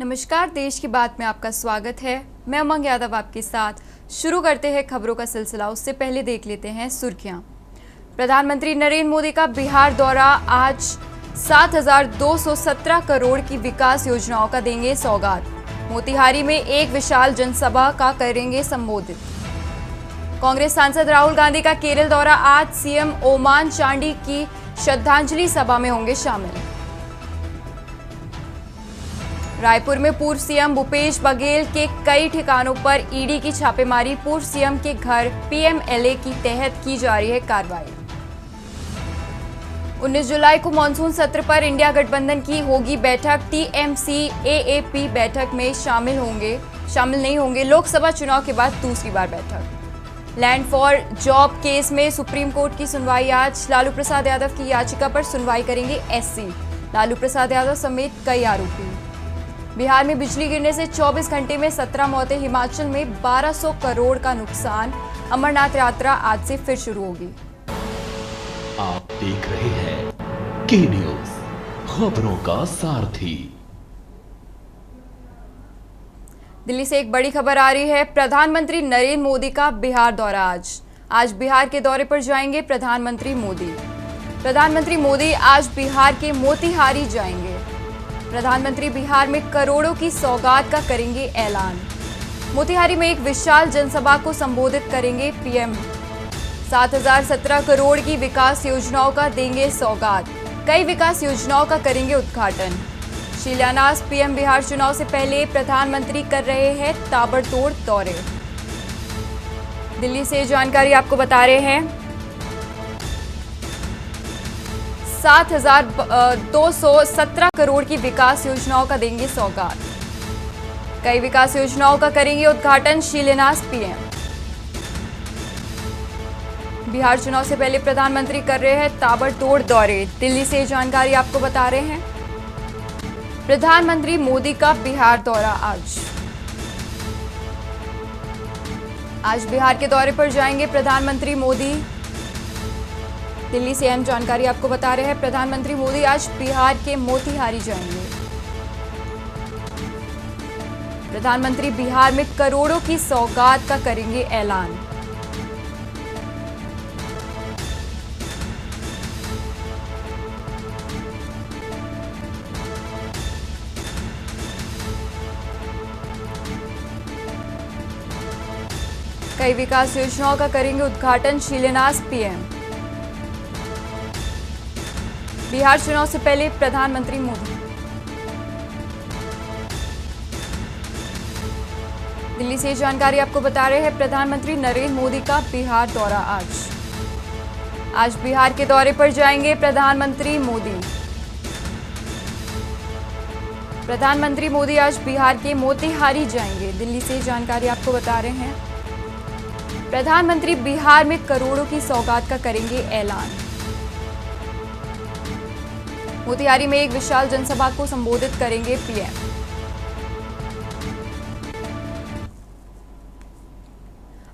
नमस्कार, देश की बात में आपका स्वागत है। मैं उमंग यादव आपके साथ। शुरू करते हैं खबरों का सिलसिला। उससे पहले देख लेते हैं सुर्खियां। प्रधानमंत्री नरेंद्र मोदी का बिहार दौरा। आज 7,217 करोड़ की विकास योजनाओं का देंगे सौगात। मोतिहारी में एक विशाल जनसभा का करेंगे संबोधित। कांग्रेस सांसद राहुल गांधी का केरल दौरा। आज सीएम ओमान चांडी की श्रद्धांजलि सभा में होंगे शामिल। रायपुर में पूर्व सीएम भूपेश बघेल के कई ठिकानों पर ईडी की छापेमारी। पूर्व सीएम के घर पीएमएलए की तहत की जा रही है कार्रवाई। 19 जुलाई को मानसून सत्र पर इंडिया गठबंधन की होगी बैठक। टीएमसी एएपी बैठक में शामिल नहीं होंगे। लोकसभा चुनाव के बाद दूसरी बार बैठक। लैंड फॉर जॉब केस में सुप्रीम कोर्ट की सुनवाई आज। लालू प्रसाद यादव की याचिका पर सुनवाई करेंगे एससी। लालू प्रसाद यादव समेत कई आरोपी। बिहार में बिजली गिरने से 24 घंटे में 17 मौतें। हिमाचल में 1200 करोड़ का नुकसान। अमरनाथ यात्रा आज से फिर शुरू होगी। आप देख रहे हैं के न्यूज, खबरों का सारथी। दिल्ली से एक बड़ी खबर आ रही है। प्रधानमंत्री नरेंद्र मोदी का बिहार दौरा। आज बिहार के दौरे पर जाएंगे प्रधानमंत्री मोदी। प्रधानमंत्री मोदी आज बिहार के मोतिहारी जाएंगे। प्रधानमंत्री बिहार में करोड़ों की सौगात का करेंगे ऐलान। मोतिहारी में एक विशाल जनसभा को संबोधित करेंगे पीएम। 7,017 करोड़ की विकास योजनाओं का देंगे सौगात। कई विकास योजनाओं का करेंगे उद्घाटन। शिलान्यास। पीएम बिहार चुनाव से पहले प्रधानमंत्री कर रहे हैं ताबड़तोड़ दौरे। दिल्ली से जानकारी आपको बता रहे हैं। 7,217 करोड़ की विकास योजनाओं का देंगे सौगात। कई विकास योजनाओं का करेंगे उद्घाटन। शिलान्यास पीएम। बिहार चुनाव से पहले प्रधानमंत्री कर रहे हैं ताबड़तोड़ दौरे। दिल्ली से जानकारी आपको बता रहे हैं। प्रधानमंत्री मोदी का बिहार दौरा। आज बिहार के दौरे पर जाएंगे प्रधानमंत्री मोदी। दिल्ली से अहम जानकारी आपको बता रहे हैं। प्रधानमंत्री मोदी आज बिहार के मोतिहारी जाएंगे। प्रधानमंत्री बिहार में करोड़ों की सौगात का करेंगे ऐलान। कई विकास योजनाओं का करेंगे उद्घाटन। शिलान्यास पीएम। बिहार चुनाव से पहले प्रधानमंत्री मोदी। दिल्ली से जानकारी आपको बता रहे हैं। प्रधानमंत्री नरेंद्र मोदी का बिहार दौरा। आज बिहार के दौरे पर जाएंगे प्रधानमंत्री मोदी। प्रधानमंत्री मोदी आज बिहार के मोतिहारी जाएंगे। दिल्ली से जानकारी आपको बता रहे हैं। प्रधानमंत्री बिहार में करोड़ों की सौगात का करेंगे ऐलान। मोतिहारी में एक विशाल जनसभा को संबोधित करेंगे पीएम।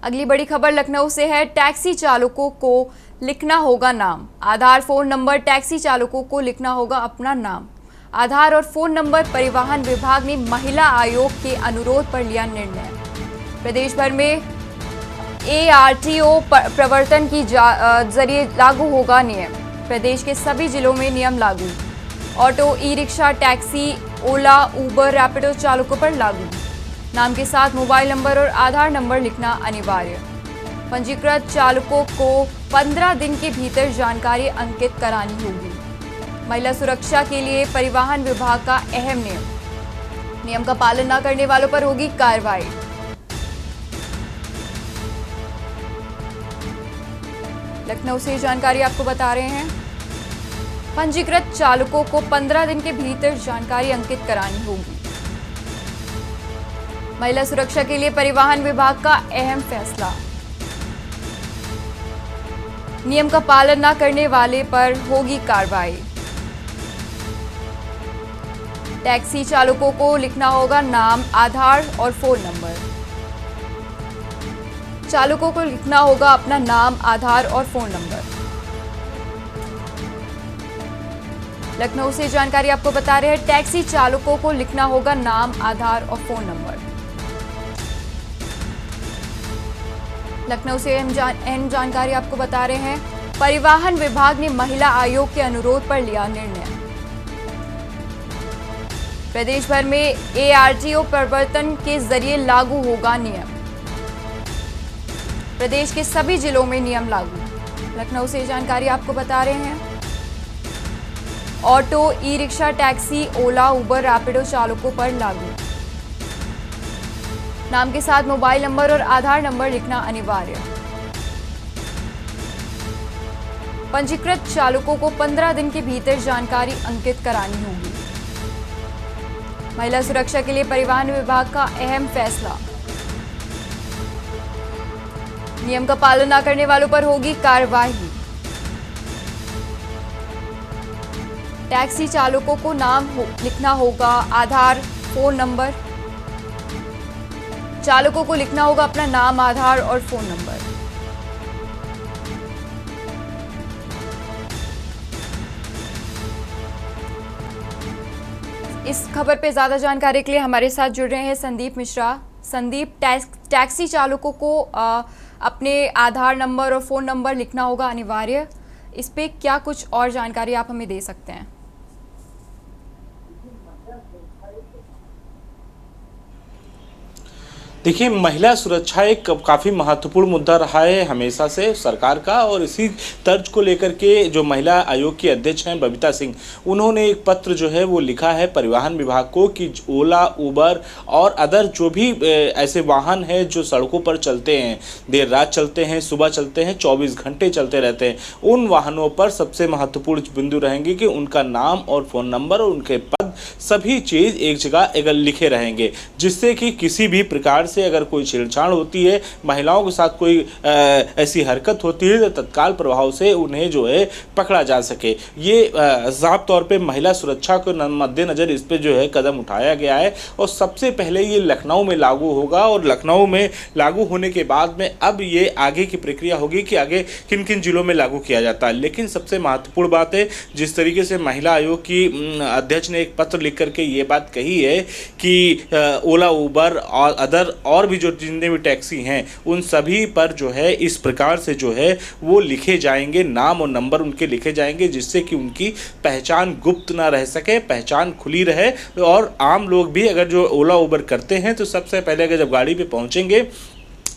अगली बड़ी खबर लखनऊ से है। टैक्सी चालकों को लिखना होगा नाम, आधार, फोन नंबर। टैक्सी चालकों को लिखना होगा अपना नाम, आधार और फोन नंबर। परिवहन विभाग ने महिला आयोग के अनुरोध पर लिया निर्णय। प्रदेश भर में एआरटीओ प्रवर्तन की जरिए लागू होगा नियम। प्रदेश के सभी जिलों में नियम लागू। ऑटो, ई रिक्शा, टैक्सी, ओला, उबर, रैपिडो चालकों पर लागू। नाम के साथ मोबाइल नंबर और आधार नंबर लिखना अनिवार्य। पंजीकृत चालकों को 15 दिन के भीतर जानकारी अंकित करानी होगी। महिला सुरक्षा के लिए परिवहन विभाग का अहम नियम का पालन न करने वालों पर होगी कार्रवाई। लखनऊ से जानकारी आपको बता रहे हैं। पंजीकृत चालकों को 15 दिन के भीतर जानकारी अंकित करानी होगी। महिला सुरक्षा के लिए परिवहन विभाग का अहम फैसला। नियम का पालन न करने वाले पर होगी कार्रवाई। टैक्सी चालकों को लिखना होगा नाम, आधार और फोन नंबर। चालकों को लिखना होगा अपना नाम, आधार और फोन नंबर। लखनऊ से जानकारी आपको बता रहे हैं, टैक्सी चालकों को लिखना होगा नाम, आधार और फोन नंबर। लखनऊ से अहम जानकारी आपको बता रहे हैं, परिवहन विभाग ने महिला आयोग के अनुरोध पर लिया निर्णय। प्रदेश भर में ARTO प्रवर्तन के जरिए लागू होगा नियम। प्रदेश के सभी जिलों में नियम लागू। लखनऊ से जानकारी आपको बता रहे हैं, ऑटो, ई-रिक्शा, टैक्सी, ओला, उबर, रैपिडो चालकों पर लागू। नाम के साथ मोबाइल नंबर और आधार नंबर लिखना अनिवार्य। पंजीकृत चालकों को 15 दिन के भीतर जानकारी अंकित करानी होगी। महिला सुरक्षा के लिए परिवहन विभाग का अहम फैसला। नियम का पालन न करने वालों पर होगी कार्रवाई। टैक्सी चालकों को नाम लिखना होगा, आधार, फोन नंबर। चालकों को लिखना होगा अपना नाम, आधार और फोन नंबर। इस खबर पे ज्यादा जानकारी के लिए हमारे साथ जुड़ रहे हैं संदीप मिश्रा। संदीप, टैक्सी चालकों को अपने आधार नंबर और फोन नंबर लिखना होगा अनिवार्य। इस पे क्या कुछ और जानकारी आप हमें दे सकते हैं? देखिए, महिला सुरक्षा एक काफ़ी महत्वपूर्ण मुद्दा रहा है हमेशा से सरकार का, और इसी तर्ज को लेकर के जो महिला आयोग की अध्यक्ष हैं बबीता सिंह, उन्होंने एक पत्र जो है वो लिखा है परिवहन विभाग को कि ओला, उबर और अदर जो भी ऐसे वाहन हैं जो सड़कों पर चलते हैं, देर रात चलते हैं, सुबह चलते हैं, 24 घंटे चलते रहते हैं, उन वाहनों पर सबसे महत्वपूर्ण बिंदु रहेंगे कि उनका नाम और फ़ोन नंबर और उनके पद सभी चीज़ एक जगह अगर लिखे रहेंगे, जिससे कि किसी भी प्रकार से अगर कोई छेड़छाड़ होती है, महिलाओं के साथ कोई ऐसी हरकत होती है, तो तत्काल प्रभाव से उन्हें जो है पकड़ा जा सके। ये साफ तौर पे महिला सुरक्षा को मद्देनजर इस पे जो है कदम उठाया गया है, और सबसे पहले ये लखनऊ में लागू होगा, और लखनऊ में लागू होने के बाद में अब ये आगे की प्रक्रिया होगी कि आगे किन किन जिलों में लागू किया जाता है। लेकिन सबसे महत्वपूर्ण बात है, जिस तरीके से महिला आयोग की अध्यक्ष ने एक पत्र लिख करके ये बात कही है कि ओला, उबर और अदर और भी जो जितने भी टैक्सी हैं उन सभी पर जो है इस प्रकार से जो है वो लिखे जाएंगे, नाम और नंबर उनके लिखे जाएंगे, जिससे कि उनकी पहचान गुप्त ना रह सके, पहचान खुली रहे। और आम लोग भी अगर जो ओला उबर करते हैं तो सबसे पहले अगर जब गाड़ी पे पहुंचेंगे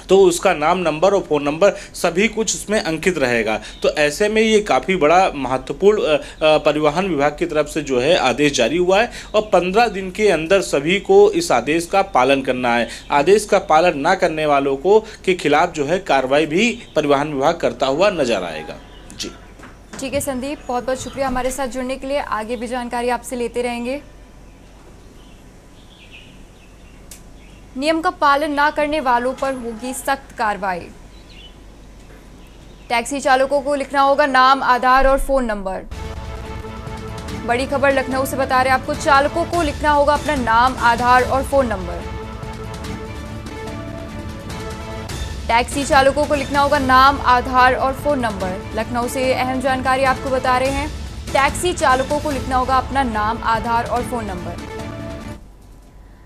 तो उसका नाम, नंबर और फ़ोन नंबर सभी कुछ उसमें अंकित रहेगा। तो ऐसे में ये काफ़ी बड़ा महत्वपूर्ण परिवहन विभाग की तरफ से जो है आदेश जारी हुआ है, और 15 दिन के अंदर सभी को इस आदेश का पालन करना है। आदेश का पालन ना करने वालों को के खिलाफ जो है कार्रवाई भी परिवहन विभाग करता हुआ नजर आएगा। जी ठीक है संदीप, बहुत बहुत शुक्रिया हमारे साथ जुड़ने के लिए। आगे भी जानकारी आपसे लेते रहेंगे। नियम का पालन ना करने वालों पर होगी सख्त कार्रवाई। टैक्सी चालकों को लिखना होगा नाम, आधार और फोन नंबर। बड़ी खबर लखनऊ से बता रहे हैं आपको, चालकों को लिखना होगा अपना नाम, आधार और फोन नंबर। टैक्सी चालकों को लिखना होगा नाम, आधार और फोन नंबर। लखनऊ से अहम जानकारी आपको बता रहे हैं, टैक्सी चालकों को लिखना होगा अपना नाम, आधार और फोन नंबर।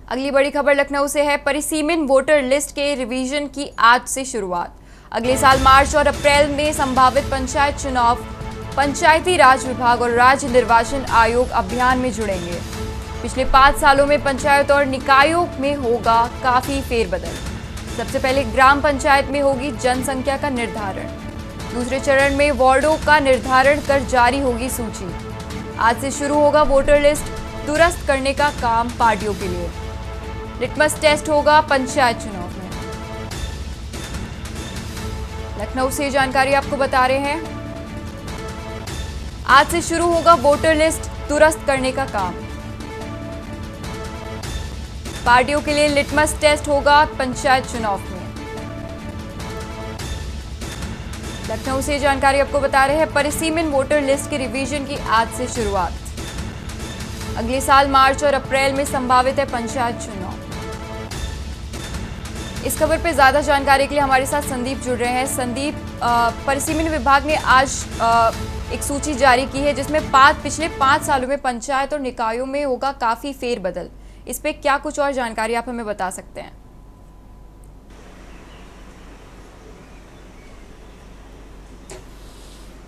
अगली बड़ी खबर लखनऊ से है, परिसीमन वोटर लिस्ट के रिवीजन की आज से शुरुआत। अगले साल मार्च और अप्रैल में संभावित पंचायत चुनाव पंचायती राज विभाग और राज्य निर्वाचन आयोग अभियान में जुड़ेंगे। पिछले 5 सालों में पंचायत और निकायों में होगा काफी फेरबदल। सबसे पहले ग्राम पंचायत में होगी जनसंख्या का निर्धारण। दूसरे चरण में वार्डों का निर्धारण कर जारी होगी सूची। आज से शुरू होगा वोटर लिस्ट दुरुस्त करने का काम पार्टियों के लिए। लिटमस टेस्ट होगा पंचायत चुनाव में। लखनऊ से जानकारी आपको बता रहे हैं, आज से शुरू होगा वोटर लिस्ट दुरुस्त करने का काम। पार्टियों के लिए लिटमस टेस्ट होगा पंचायत चुनाव में। लखनऊ से जानकारी आपको बता रहे हैं, परिसीमन वोटर लिस्ट के रिवीजन की आज से शुरुआत। अगले साल मार्च और अप्रैल में संभावित है पंचायत चुनाव। इस खबर पे ज़्यादा जानकारी के लिए हमारे साथ संदीप जुड़ रहे हैं। संदीप, परिसीमन विभाग ने आज एक सूची जारी की है जिसमें पिछले 5 सालों में पंचायत और निकायों में होगा काफ़ी फेरबदल। इस पे क्या कुछ और जानकारी आप हमें बता सकते हैं?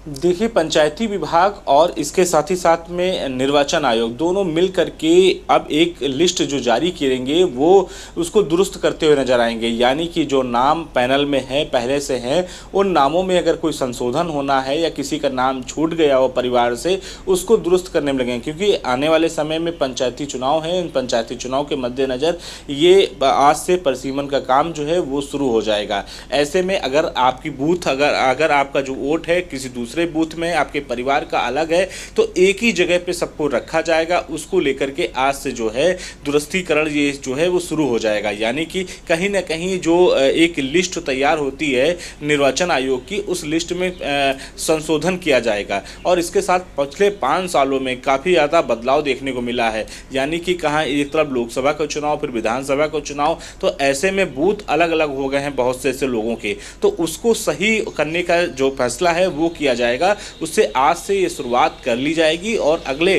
देखिए, पंचायती विभाग और इसके साथ ही साथ में निर्वाचन आयोग दोनों मिल करके अब एक लिस्ट जो जारी करेंगे वो उसको दुरुस्त करते हुए नजर आएंगे। यानी कि जो नाम पैनल में है पहले से हैं, उन नामों में अगर कोई संशोधन होना है या किसी का नाम छूट गया हो परिवार से, उसको दुरुस्त करने में लगेंगे। क्योंकि आने वाले समय में पंचायती चुनाव है, इन पंचायती चुनाव के मद्देनज़र ये आज से परिसीमन का काम जो है वो शुरू हो जाएगा। ऐसे में अगर आपकी बूथ अगर आपका जो वोट है किसी दूसरे बूथ में आपके परिवार का अलग है, तो एक ही जगह पे सबको रखा जाएगा। उसको लेकर के आज से जो है दुरुस्तीकरण ये जो है वो शुरू हो जाएगा। यानी कि कहीं ना कहीं जो एक लिस्ट तैयार होती है निर्वाचन आयोग की, उस लिस्ट में संशोधन किया जाएगा। और इसके साथ पिछले 5 सालों में काफ़ी ज़्यादा बदलाव देखने को मिला है। यानी कि कहाँ एक तरफ लोकसभा का चुनाव, फिर विधानसभा का चुनाव, तो ऐसे में बूथ अलग अलग हो गए हैं बहुत से ऐसे लोगों के। तो उसको सही करने का जो फैसला है वो किया जाएगा। उससे आज से ये शुरुआत कर ली जाएगी और अगले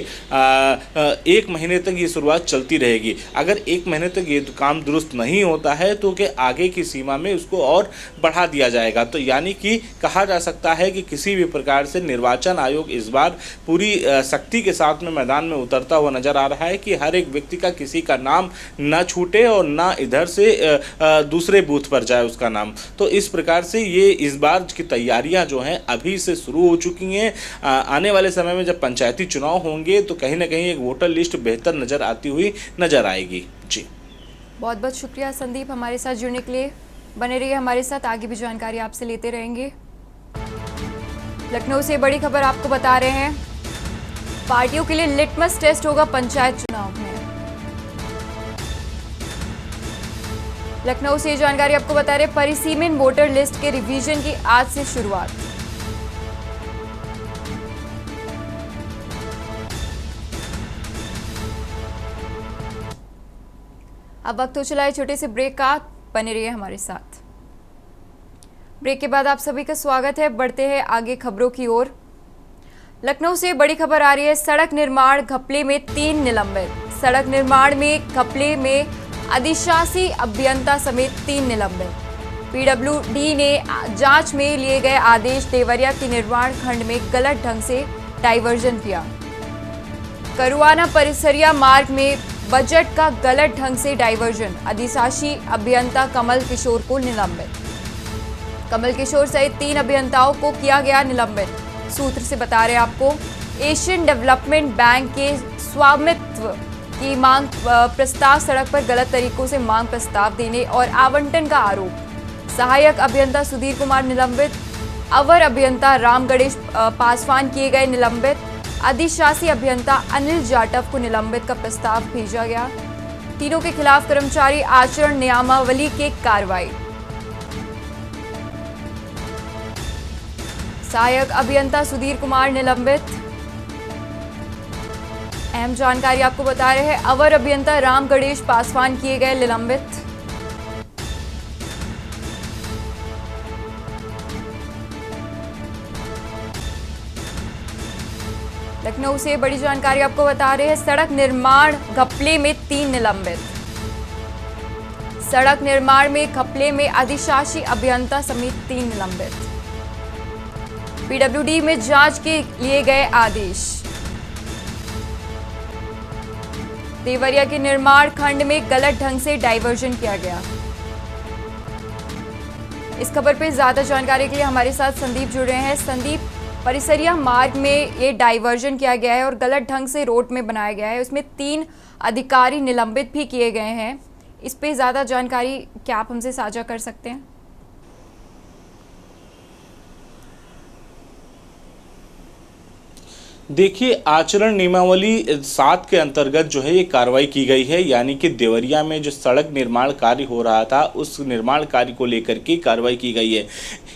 1 महीने तक ये शुरुआत चलती रहेगी। अगर 1 महीने तक ये काम दुरुस्त नहीं होता है तो कि आगे की सीमा में उसको और बढ़ा दिया जाएगा। तो यानी कि कहा जा सकता है कि किसी भी प्रकार से निर्वाचन आयोग इस बार पूरी सख्ती के साथ में मैदान में उतरता हुआ नजर आ रहा है कि हर एक व्यक्ति का किसी का नाम ना छूटे और ना इधर से दूसरे बूथ पर जाए उसका नाम। तो इस प्रकार से ये इस बार की तैयारियां जो हैं अभी से शुरू हो चुकी हैं। आने वाले समय में जब पंचायती चुनाव होंगे तो कहीं ना कहीं एक वोटर लिस्ट बेहतर नजर आती हुई नजर आएगी। जी, बहुत बहुत शुक्रिया संदीप, हमारे साथ जुड़ने के लिए। बने रहिए हमारे साथ, आगे भी जानकारी आपसे लेते रहेंगे। लखनऊ से बड़ी खबर आपको बता रहे हैं, पार्टियों के लिए लिटमस टेस्ट होगा पंचायत चुनाव में। लखनऊ से जानकारी आपको बता रहे, परिसीमन वोटर लिस्ट के रिवीजन की आज से शुरुआत। अब वक्त हो चला है छोटे से ब्रेक का, बने रहिए हमारे साथ। ब्रेक के बाद आप सभी का स्वागत है। बढ़ते हैं आगे खबरों की ओर। लखनऊ से बड़ी खबर आ रही है, सड़क निर्माण घपले में 3 निलंबित। सड़क निर्माण में घपले में अधिशासी अभियंता समेत 3 निलंबित। पीडब्ल्यूडी ने जांच में लिए गए आदेश देवरिया के निर्माण खंड में गलत ढंग से डायवर्जन किया। करुआना परिसरिया मार्ग में बजट का गलत ढंग से डायवर्जन, अधिशासी अभियंता कमल किशोर को निलंबित। कमल किशोर सहित 3 अभियंताओं को किया गया निलंबित। सूत्र से बता रहे आपको, एशियन डेवलपमेंट बैंक के स्वामित्व की मांग प्रस्ताव सड़क पर गलत तरीकों से मांग प्रस्ताव देने और आवंटन का आरोप। सहायक अभियंता सुधीर कुमार निलंबित। अवर अभियंता राम गणेश पासवान किए गए निलंबित। अधिशासी अभियंता अनिल जाटव को निलंबित का प्रस्ताव भेजा गया। तीनों के खिलाफ कर्मचारी आचरण नियमावली की कार्रवाई। सहायक अभियंता सुधीर कुमार निलंबित। अहम जानकारी आपको बता रहे हैं, अवर अभियंता राम गणेश पासवान किए गए निलंबित। लखनऊ से बड़ी जानकारी आपको बता रहे हैं, सड़क निर्माण घपले में 3 निलंबित। सड़क निर्माण में घपले में अधिशासी अभियंता समेत 3 निलंबित। पीडब्ल्यूडी में जांच के लिए गए आदेश। देवरिया के निर्माण खंड में गलत ढंग से डायवर्जन किया गया। इस खबर पे ज्यादा जानकारी के लिए हमारे साथ संदीप जुड़ रहे हैं। संदीप, परिसरिया मार्ग में ये डायवर्जन किया गया है और गलत ढंग से रोड में बनाया गया है, उसमें 3 अधिकारी निलंबित भी किए गए हैं। इस पे ज़्यादा जानकारी क्या आप हमसे साझा कर सकते हैं? देखिए, आचरण नियमावली 7 के अंतर्गत जो है ये कार्रवाई की गई है, यानी कि देवरिया में जो सड़क निर्माण कार्य हो रहा था उस निर्माण कार्य को लेकर के कार्रवाई की गई है।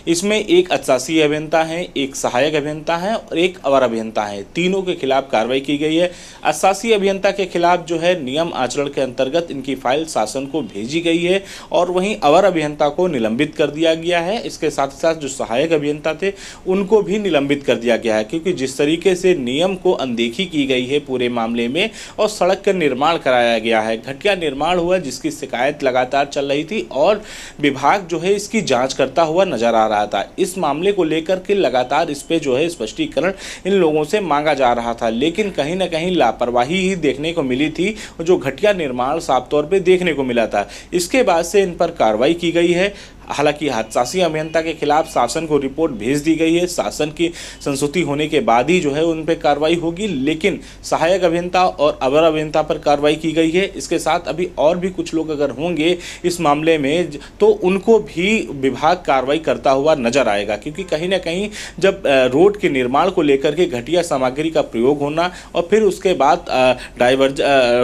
इसमें एक अशासी अभियंता है, एक सहायक अभियंता है और एक अवर अभियंता है। तीनों के खिलाफ कार्रवाई की गई है। अशासी अभियंता के खिलाफ जो है नियम आचरण के अंतर्गत इनकी फाइल शासन को भेजी गई है और वहीं अवर अभियंता को निलंबित कर दिया गया है। इसके साथ साथ जो सहायक अभियंता थे उनको भी निलंबित कर दिया गया है, क्योंकि जिस तरीके से नियम को अनदेखी की गई है पूरे मामले में और सड़क का निर्माण कराया गया है, घटिया निर्माण हुआ जिसकी शिकायत लगातार चल रही थी और विभाग जो है इसकी जांच करता हुआ नजर आ रहा था। इस मामले को लेकर के लगातार इस पे जो है स्पष्टीकरण इन लोगों से मांगा जा रहा था, लेकिन कहीं ना कहीं लापरवाही ही देखने को मिली थी, जो घटिया निर्माण साफ तौर पे देखने को मिला था। इसके बाद से इन पर कार्रवाई की गई है। हालांकि हादसासी अभियंता के खिलाफ शासन को रिपोर्ट भेज दी गई है। शासन की संस्तुति होने के बाद ही जो है उन पर कार्रवाई होगी, लेकिन सहायक अभियंता और अवर अभियंता पर कार्रवाई की गई है। इसके साथ अभी और भी कुछ लोग अगर होंगे इस मामले में तो उनको भी विभाग कार्रवाई करता हुआ नजर आएगा, क्योंकि कहीं ना कहीं जब रोड के निर्माण को लेकर के घटिया सामग्री का प्रयोग होना और फिर उसके बाद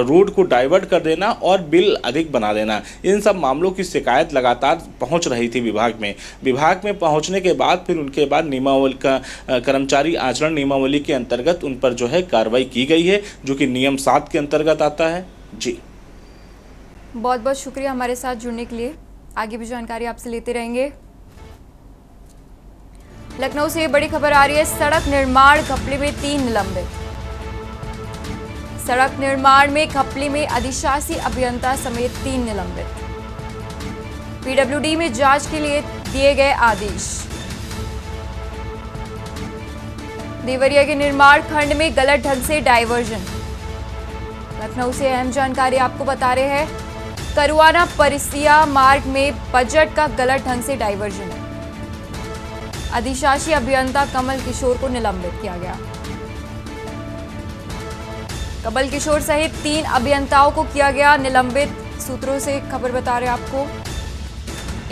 रोड को डाइवर्ट कर देना और बिल अधिक बना देना, इन सब मामलों की शिकायत लगातार पहुंच रही थी विभाग में पहुंचने के बाद फिर उनके बाद नियमावली का कर्मचारी आचरण नियमावली के अंतर्गत उन पर जो है कार्रवाई की गई है, जो कि नियम 7 के अंतर्गत आता है। जी, बहुत बहुत शुक्रिया हमारे साथ जुड़ने के लिए। आगे भी जानकारी आपसे लेते रहेंगे। लखनऊ से बड़ी खबर आ रही है, सड़क निर्माण घपले में 3 निलंबित। सड़क निर्माण में घपले में अधिशासी अभियंता समेत 3 निलंबित। पीडब्ल्यूडी में जांच के लिए दिए गए आदेश। देवरिया के निर्माण खंड में गलत ढंग से डायवर्जन। लखनऊ से अहम जानकारी आपको बता रहे हैं, करुआना परिसिया मार्ग में बजट का गलत ढंग से डायवर्जन। अधिशासी अभियंता कमल किशोर को निलंबित किया गया। कमल किशोर सहित 3 अभियंताओं को किया गया निलंबित। सूत्रों से खबर बता रहे आपको,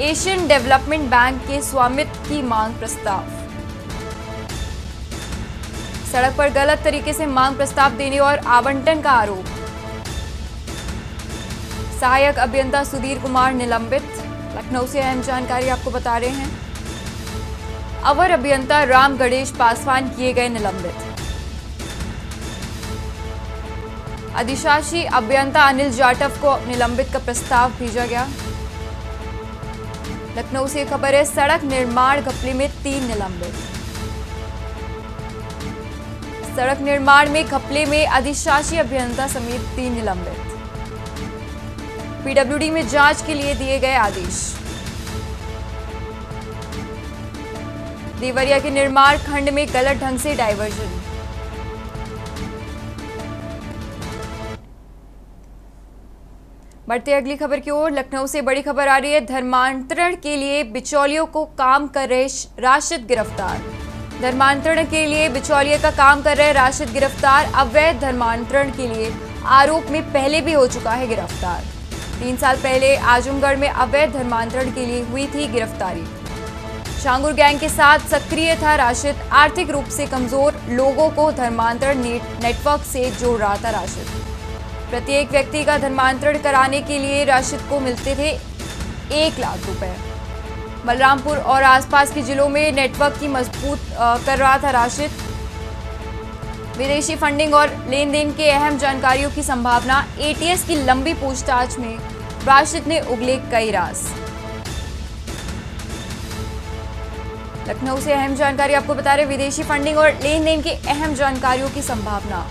एशियन डेवलपमेंट बैंक के स्वामित्व की मांग प्रस्ताव। सड़क पर गलत तरीके से मांग प्रस्ताव देने और आवंटन का आरोप। सहायक अभियंता सुधीर कुमार निलंबित। लखनऊ से अहम जानकारी आपको बता रहे हैं, अवर अभियंता राम गणेश पासवान किए गए निलंबित। अधिशासी अभियंता अनिल जाटव को निलंबित का प्रस्ताव भेजा गया। लखनऊ से खबर है, सड़क निर्माण घपले में 3 निलंबित। सड़क निर्माण में घपले में अधिशासी अभियंता समेत 3 निलंबित। पीडब्ल्यूडी में जांच के लिए दिए गए आदेश। देवरिया के निर्माण खंड में गलत ढंग से डायवर्जन। बढ़ते अगली खबर की ओर। लखनऊ से बड़ी खबर आ रही है, धर्मांतरण के लिए बिचौलियों को काम कर रहे राशिद गिरफ्तार। धर्मांतरण के लिए बिचौलिए का काम कर रहे राशिद गिरफ्तार। अवैध धर्मांतरण के लिए आरोप में पहले भी हो चुका है गिरफ्तार। 3 साल पहले आजमगढ़ में अवैध धर्मांतरण के लिए हुई थी गिरफ्तारी। शांगुर गैंग के साथ सक्रिय था राशिद। आर्थिक रूप से कमजोर लोगों को धर्मांतरण नेटवर्क से जोड़ रहा था राशिद। प्रत्येक व्यक्ति का धर्मांतरण कराने के लिए राशिद को मिलते थे 1 लाख रुपए। बलरामपुर और आसपास के जिलों में नेटवर्क की मजबूत कर रहा था राशिद। विदेशी फंडिंग और लेन देन के अहम जानकारियों की संभावना। एटीएस की लंबी पूछताछ में राशिद ने उगले कई राज। लखनऊ से अहम जानकारी आपको बता रहे, विदेशी फंडिंग और लेन देन के अहम जानकारियों की संभावना।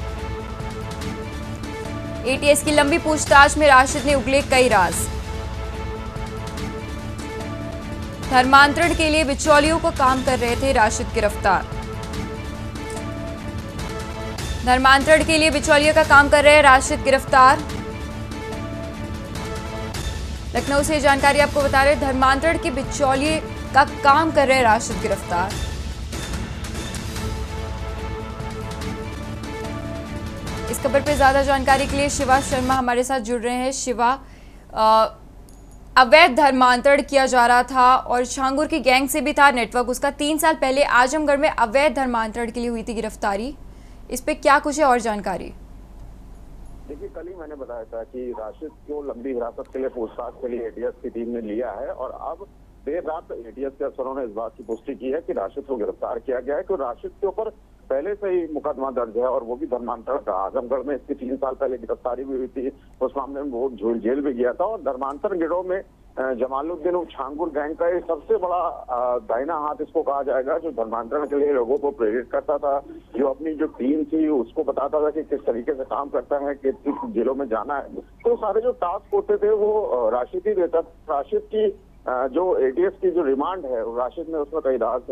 एटीएस की लंबी पूछताछ में राशिद ने उगले कई राज। धर्मांतरण के लिए बिचौलियों को काम कर रहे थे राशिद गिरफ्तार। धर्मांतरण के लिए बिचौलियों का काम कर रहे राशिद गिरफ्तार। लखनऊ से जानकारी आपको बता रहे, धर्मांतरण के बिचौलिए का काम कर रहे राशिद गिरफ्तार। इस खबर पे ज्यादा जानकारी के लिए शिवा शर्मा हमारे साथ जुड़ रहे हैं। शिवा, अवैध धर्मांतरण किया जा रहा था और शांगुर की गैंग से भी था नेटवर्क उसका। 3 साल पहले आजमगढ़ में अवैध धर्मांतरण के लिए हुई थी गिरफ्तारी। इस पे क्या कुछ है और जानकारी? देखिए, कल ही मैंने बताया था कि राशिद को लंबी हिरासत के लिए पूछताछ के लिए एटीएस की टीम ने लिया है और अब देर रात एटीएस के अफसरों ने इस बात की पुष्टि की है कि राशिद को गिरफ्तार किया गया है। क्योंकि राशिद के ऊपर पहले से ही मुकदमा दर्ज है और वो भी धर्मांतरण का। आजमगढ़ में इसकी 3 साल पहले गिरफ्तारी भी हुई थी, उस मामले में वो जेल भी गया था। और धर्मांतरण गिरोह में जमालुद्दीन उर्फ छांगुर गैंग का एक सबसे बड़ा दाहिना हाथ इसको कहा जाएगा, जो धर्मांतरण के लिए लोगों को प्रेरित करता था, जो अपनी जो टीम थी उसको बताता था कि किस तरीके से काम करता है, किस जिलों में जाना है। तो सारे जो टास्क होते थे वो राशिद ही देता। राशिद की जो एटीएस की जो रिमांड है, राशिद ने उसमें कई राज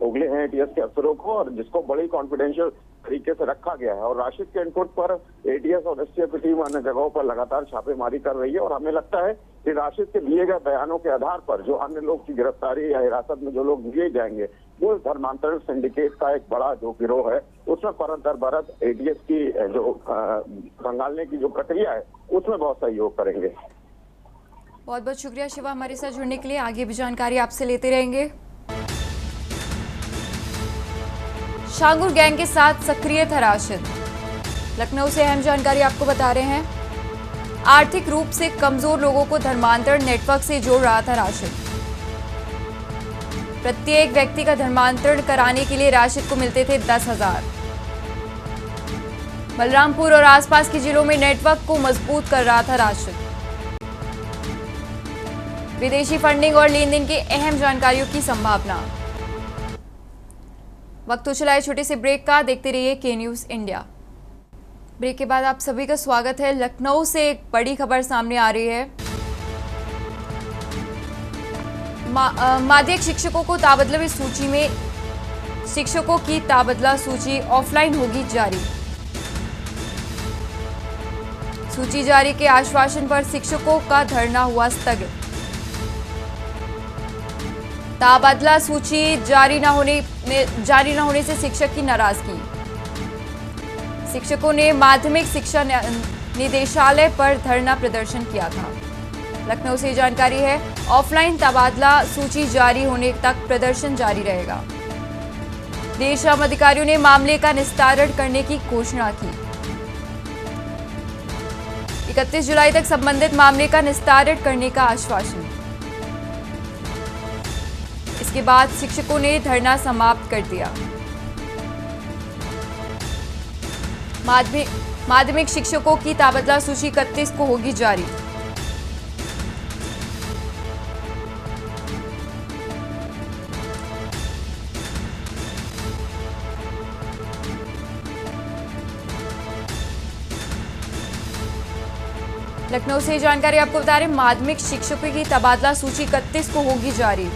उगले हैं एटीएस के अफसरों को, और जिसको बड़ी कॉन्फिडेंशियल तरीके से रखा गया है। और राशिद के इनपुट पर एटीएस और एसटीएफ की टीम अन्य जगहों पर लगातार छापेमारी कर रही है। और हमें लगता है कि राशिद के दिए गए बयानों के आधार पर जो अन्य लोग की गिरफ्तारी या हिरासत में जो लोग लिए जाएंगे, वो धर्मांतरण सिंडिकेट का एक बड़ा जो गिरोह है उसमें परत दर परत एटीएस की जो खंगालने की जो प्रक्रिया है उसमें बहुत सहयोग करेंगे। बहुत बहुत शुक्रिया शिवा हमारे साथ जुड़ने के लिए। आगे भी जानकारी आपसे लेते रहेंगे। छांगुर गैंग के साथ सक्रिय था राशिद। लखनऊ से अहम जानकारी आपको बता रहे हैं। आर्थिक रूप से कमजोर लोगों को धर्मांतरण नेटवर्क से जोड़ रहा था राशिद। प्रत्येक व्यक्ति का धर्मांतरण कराने के लिए राशिद को मिलते थे 10,000। बलरामपुर और आसपास के जिलों में नेटवर्क को मजबूत कर रहा था राशिद। विदेशी फंडिंग और लेन देन की अहम जानकारियों की संभावना। वक्त हो चला है छोटे से ब्रेक का। देखते रहिए के न्यूज़ इंडिया। ब्रेक के बाद आप सभी का स्वागत है। लखनऊ से एक बड़ी खबर सामने आ रही है। माध्यमिक शिक्षकों को तबादला सूची में शिक्षकों की तबादला सूची ऑफलाइन होगी जारी। सूची जारी के आश्वासन पर शिक्षकों का धरना हुआ स्थगित। तबादला सूची जारी न होने से शिक्षक की नाराजगी। शिक्षकों ने माध्यमिक शिक्षा निदेशालय पर धरना प्रदर्शन किया था। लखनऊ से जानकारी है। ऑफलाइन तबादला सूची जारी होने तक प्रदर्शन जारी रहेगा। देर शाम अधिकारियों ने मामले का निस्तारण करने की घोषणा की। 31 जुलाई तक संबंधित मामले का निस्तारण करने का आश्वासन। इसके बाद शिक्षकों ने धरना समाप्त कर दिया। माध्यमिक शिक्षकों की तबादला सूची 31 को होगी जारी। लखनऊ से जानकारी आपको बता रहे हैं। माध्यमिक शिक्षकों की तबादला सूची 31 को होगी जारी।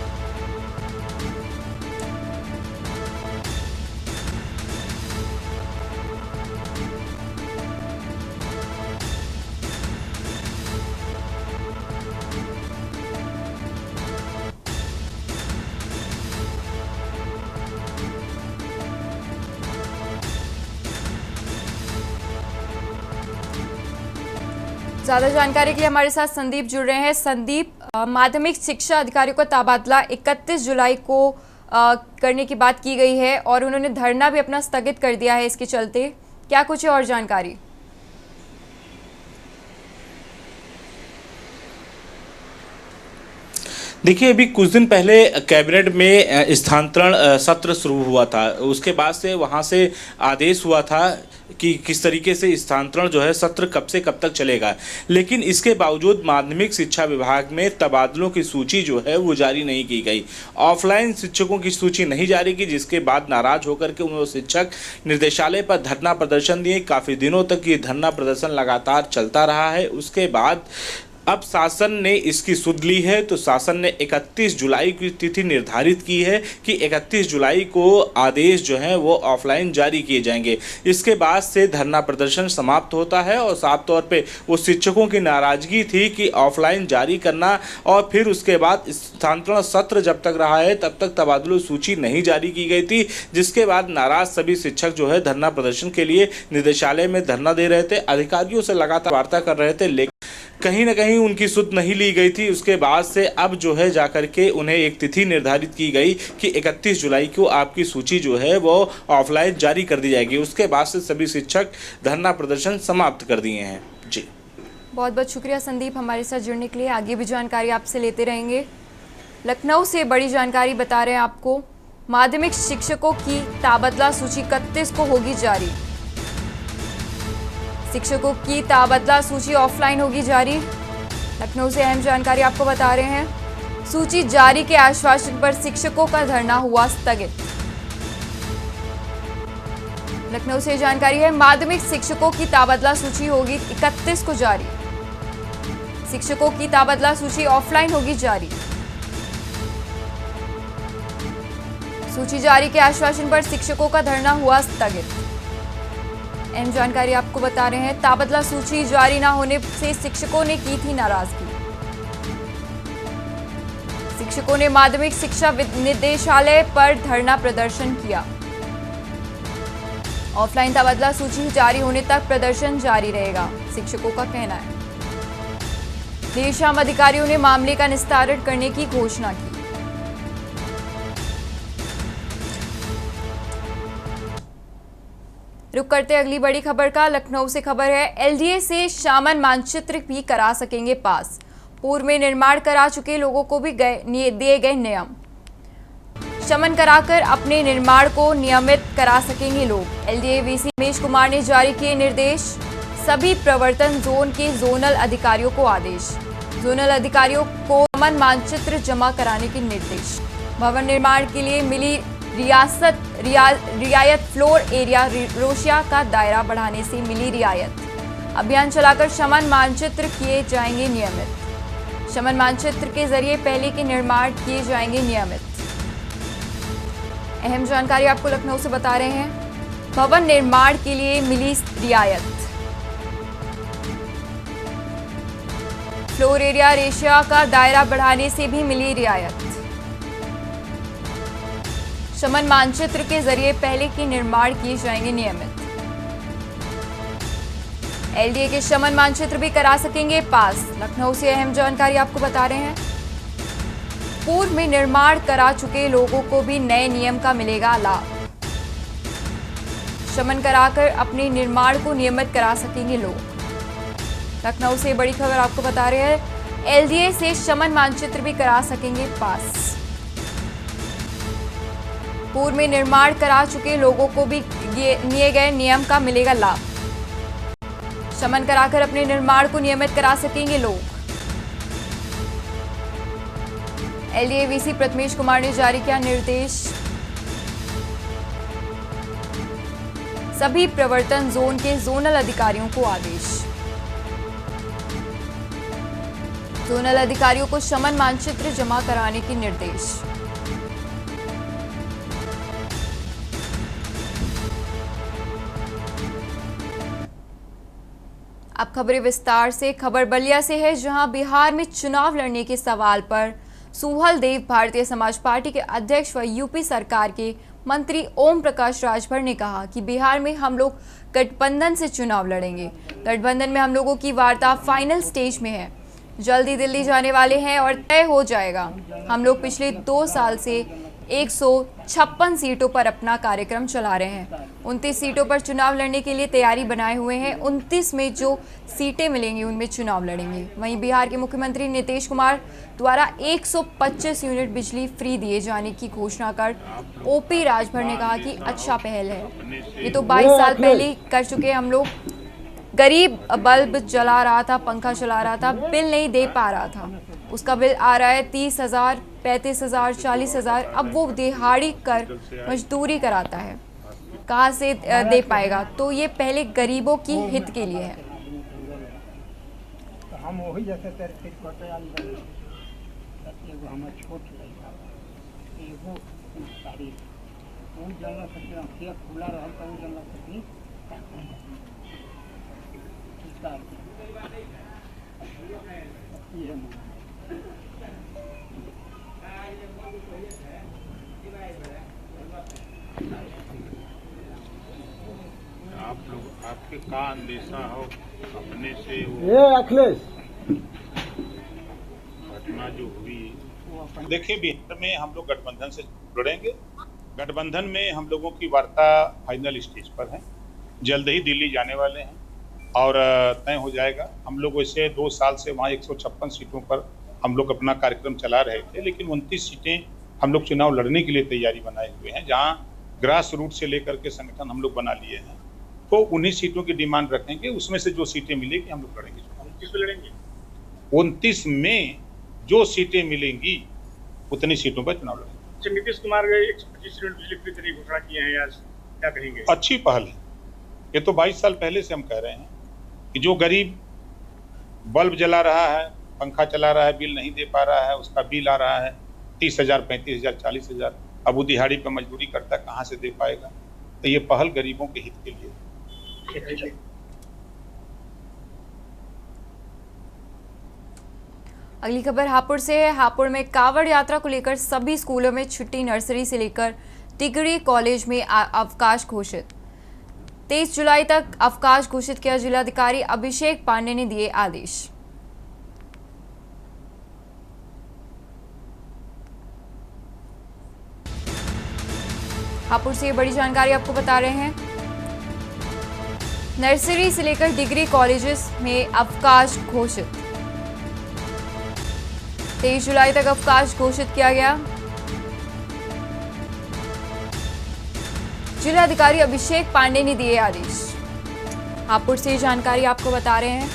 ज्यादा जानकारी के लिए हमारे साथ संदीप जुड़ रहे हैं। संदीप, माध्यमिक शिक्षा अधिकारियों का तबादला 31 जुलाई को करने की बात की गई है और उन्होंने धरना भी अपना स्थगित कर दिया है। इसके चलते क्या कुछ है और जानकारी? देखिए, अभी कुछ दिन पहले कैबिनेट में स्थानांतरण सत्र शुरू हुआ था। उसके बाद से वहां से आदेश हुआ था कि किस तरीके से स्थानांतरण जो है सत्र कब से कब तक चलेगा। लेकिन इसके बावजूद माध्यमिक शिक्षा विभाग में तबादलों की सूची जो है वो जारी नहीं की गई। ऑफलाइन शिक्षकों की सूची नहीं जारी की, जिसके बाद नाराज होकर के उन्होंने शिक्षक निर्देशालय पर धरना प्रदर्शन दिए। काफ़ी दिनों तक ये धरना प्रदर्शन लगातार चलता रहा है। उसके बाद अब शासन ने इसकी सुध ली है, तो शासन ने 31 जुलाई की तिथि निर्धारित की है कि 31 जुलाई को आदेश जो है वो ऑफलाइन जारी किए जाएंगे। इसके बाद से धरना प्रदर्शन समाप्त होता है और साफ तौर पे वो शिक्षकों की नाराजगी थी कि ऑफलाइन जारी करना, और फिर उसके बाद स्थानांतरण सत्र जब तक रहा है तब तक तबादला सूची नहीं जारी की गई थी, जिसके बाद नाराज सभी शिक्षक जो है धरना प्रदर्शन के लिए निदेशालय में धरना दे रहे थे, अधिकारियों से लगातार वार्ता कर रहे थे। कहीं ना कहीं उनकी सुध नहीं ली गई थी। उसके बाद से अब जो है जाकर के उन्हें एक तिथि निर्धारित की गई कि 31 जुलाई को आपकी सूची जो है वो ऑफलाइन जारी कर दी जाएगी। उसके बाद से सभी शिक्षक धरना प्रदर्शन समाप्त कर दिए हैं। जी, बहुत बहुत शुक्रिया संदीप हमारे साथ जुड़ने के लिए। आगे भी जानकारी आपसे लेते रहेंगे। लखनऊ से बड़ी जानकारी बता रहे हैं आपको। माध्यमिक शिक्षकों की तबादला सूची 31 को होगी जारी। शिक्षकों की तबादला सूची ऑफलाइन होगी जारी। लखनऊ से अहम जानकारी आपको बता रहे हैं। सूची जारी के आश्वासन पर शिक्षकों का धरना हुआ स्थगित। लखनऊ से जानकारी है, माध्यमिक शिक्षकों की तबादला सूची होगी 31 को जारी। शिक्षकों की तबादला सूची ऑफलाइन होगी जारी। सूची जारी के आश्वासन पर शिक्षकों का धरना हुआ स्थगित। अहम जानकारी आपको बता रहे हैं। तबादला सूची जारी न होने से शिक्षकों ने की थी नाराजगी। शिक्षकों ने माध्यमिक शिक्षा निदेशालय पर धरना प्रदर्शन किया। ऑफलाइन तबादला सूची जारी होने तक प्रदर्शन जारी रहेगा, शिक्षकों का कहना है। देर शाम अधिकारियों ने मामले का निस्तारण करने की घोषणा की। रुक करते अगली बड़ी खबर का। लखनऊ से खबर है, एलडीए से शामन मानचित्र भी करा सकेंगे पास। पूर्व में निर्माण करा चुके लोगों को भी दिए गए नियम। शमन कराकर अपने निर्माण को नियमित करा सकेंगे लोग। एलडीए वीसी रमेश कुमार ने जारी किए निर्देश। सभी प्रवर्तन जोन के जोनल अधिकारियों को आदेश। जोनल अधिकारियों को शमन मानचित्र जमा कराने के निर्देश। भवन निर्माण के लिए मिली रियायत फ्लोर एरिया रोशिया का दायरा बढ़ाने से मिली रियायत। अभियान चलाकर शमन मानचित्र किए जाएंगे नियमित। शमन मानचित्र के जरिए पहले के निर्माण किए जाएंगे नियमित। अहम जानकारी आपको लखनऊ से बता रहे हैं। भवन निर्माण के लिए मिली रियायत। फ्लोर एरिया रेशिया का दायरा बढ़ाने से भी मिली रियायत। शमन मानचित्र के जरिए पहले के निर्माण किए जाएंगे नियमित। एलडीए के शमन मानचित्र भी करा सकेंगे पास। लखनऊ से अहम जानकारी आपको बता रहे हैं। पूर्व में निर्माण करा चुके लोगों को भी नए नियम का मिलेगा लाभ। शमन कराकर अपने निर्माण को नियमित करा सकेंगे लोग। लखनऊ से बड़ी खबर आपको बता रहे हैं। एलडीए से शमन मानचित्र भी करा सकेंगे पास। पूर्व में निर्माण करा चुके लोगों को भी दिए गए नियम का मिलेगा लाभ। शमन कराकर अपने निर्माण को नियमित करा सकेंगे लोग। एलडीए वीसी रमेश कुमार ने जारी किया निर्देश। सभी प्रवर्तन जोन के जोनल अधिकारियों को आदेश। जोनल अधिकारियों को शमन मानचित्र जमा कराने के निर्देश। अब खबरें विस्तार से। खबर बलिया से है, जहां बिहार में चुनाव लड़ने के सवाल पर सुहल देव भारतीय समाज पार्टी के अध्यक्ष व यूपी सरकार के मंत्री ओम प्रकाश राजभर ने कहा कि बिहार में हम लोग गठबंधन से चुनाव लड़ेंगे। गठबंधन में हम लोगों की वार्ता फाइनल स्टेज में है, जल्दी दिल्ली जाने वाले हैं और तय हो जाएगा। हम लोग पिछले 2 साल से 156 सीटों पर अपना कार्यक्रम चला रहे हैं। 29 सीटों पर चुनाव लड़ने के लिए तैयारी बनाए हुए हैं। 29 में जो सीटें मिलेंगी उनमें चुनाव लड़ेंगे। वहीं बिहार के मुख्यमंत्री नीतीश कुमार द्वारा 125 यूनिट बिजली फ्री दिए जाने की घोषणा कर ओपी राजभर ने कहा कि अच्छा पहल है। ये तो 22 साल पहले कर चुके हम लोग। गरीब बल्ब जला रहा था, पंखा चला रहा था, बिल नहीं दे पा रहा था, उसका बिल आ रहा है 30,000, 35,000, 40,000। अब वो दिहाड़ी कर मजदूरी कराता है, कहाँ से दे पाएगा? तो ये पहले गरीबों की हित के लिए है। हम वही जैसे एगो हमर छोट लड़का एगो तारीख वो जानना सकते आँखिया खुला रहल तो वो जानना सकती आप लोग आपके का अंदेशा हो अपने से ये अखिलेश घटना जो हुई, वो अपन देखिए बिहार में हम लोग गठबंधन से जुड़ेंगे। गठबंधन में हम लोगों की वार्ता फाइनल स्टेज पर है, जल्द ही दिल्ली जाने वाले हैं और तय हो जाएगा। हम लोग वैसे 2 साल से वहाँ 156 सीटों पर हम लोग अपना कार्यक्रम चला रहे थे, लेकिन 29 सीटें हम लोग चुनाव लड़ने के लिए तैयारी बनाए हुए हैं, जहाँ ग्रास रूट से लेकर के संगठन हम लोग बना लिए हैं। तो 19 सीटों की डिमांड रखेंगे, उसमें से जो सीटें मिलेगी हम लोग लड़ेंगे। 29 में लड़ेंगे, 29 में जो सीटें मिलेंगी उतनी सीटों पर चुनाव लड़ेंगे। नीतीश कुमार 125 यूनिट बिजली फ्री की घोषणा किए हैं, आज क्या कहेंगे? अच्छी पहल है। ये तो 22 साल पहले से हम कह रहे हैं कि जो गरीब बल्ब जला रहा है, पंखा चला रहा है, बिल नहीं दे पा रहा है, उसका बिल आ रहा है 30,000, 35,000, 40,000, अब वो दिहाड़ी पर मजदूरी करता कहाँ से दे पाएगा? तो ये पहल गरीबों के हित के लिए। अगली खबर हापुड़ से है। हापुड़ में कावड़ यात्रा को लेकर सभी स्कूलों में छुट्टी, नर्सरी से लेकर डिग्री कॉलेज में अवकाश घोषित। 23 जुलाई तक अवकाश घोषित किया। जिलाधिकारी अभिषेक पांडे ने दिए आदेश। हापुड़ से बड़ी जानकारी आपको बता रहे हैं। नर्सरी से लेकर डिग्री कॉलेजेस में अवकाश घोषित। 23 जुलाई तक अवकाश घोषित किया गया। जिलाधिकारी अभिषेक पांडे ने दिए आदेश। हापुड़ से जानकारी आपको बता रहे हैं।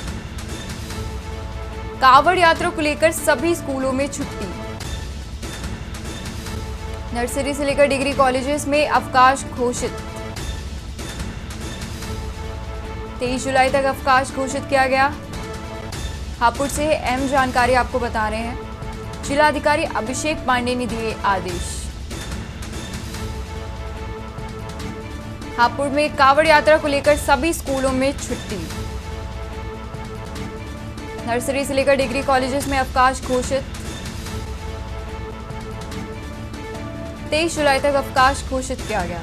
कावड़ यात्रा को लेकर सभी स्कूलों में छुट्टी, नर्सरी से लेकर डिग्री कॉलेजेस में अवकाश घोषित। 23 जुलाई तक अवकाश घोषित किया गया। हापुड़ से अहम जानकारी आपको बता रहे हैं। जिलाधिकारी अभिषेक पांडे ने दिए आदेश। हापुड़ में कावड़ यात्रा को लेकर सभी स्कूलों में छुट्टी, नर्सरी से लेकर डिग्री कॉलेजेस में अवकाश घोषित। 23 जुलाई तक अवकाश घोषित किया गया।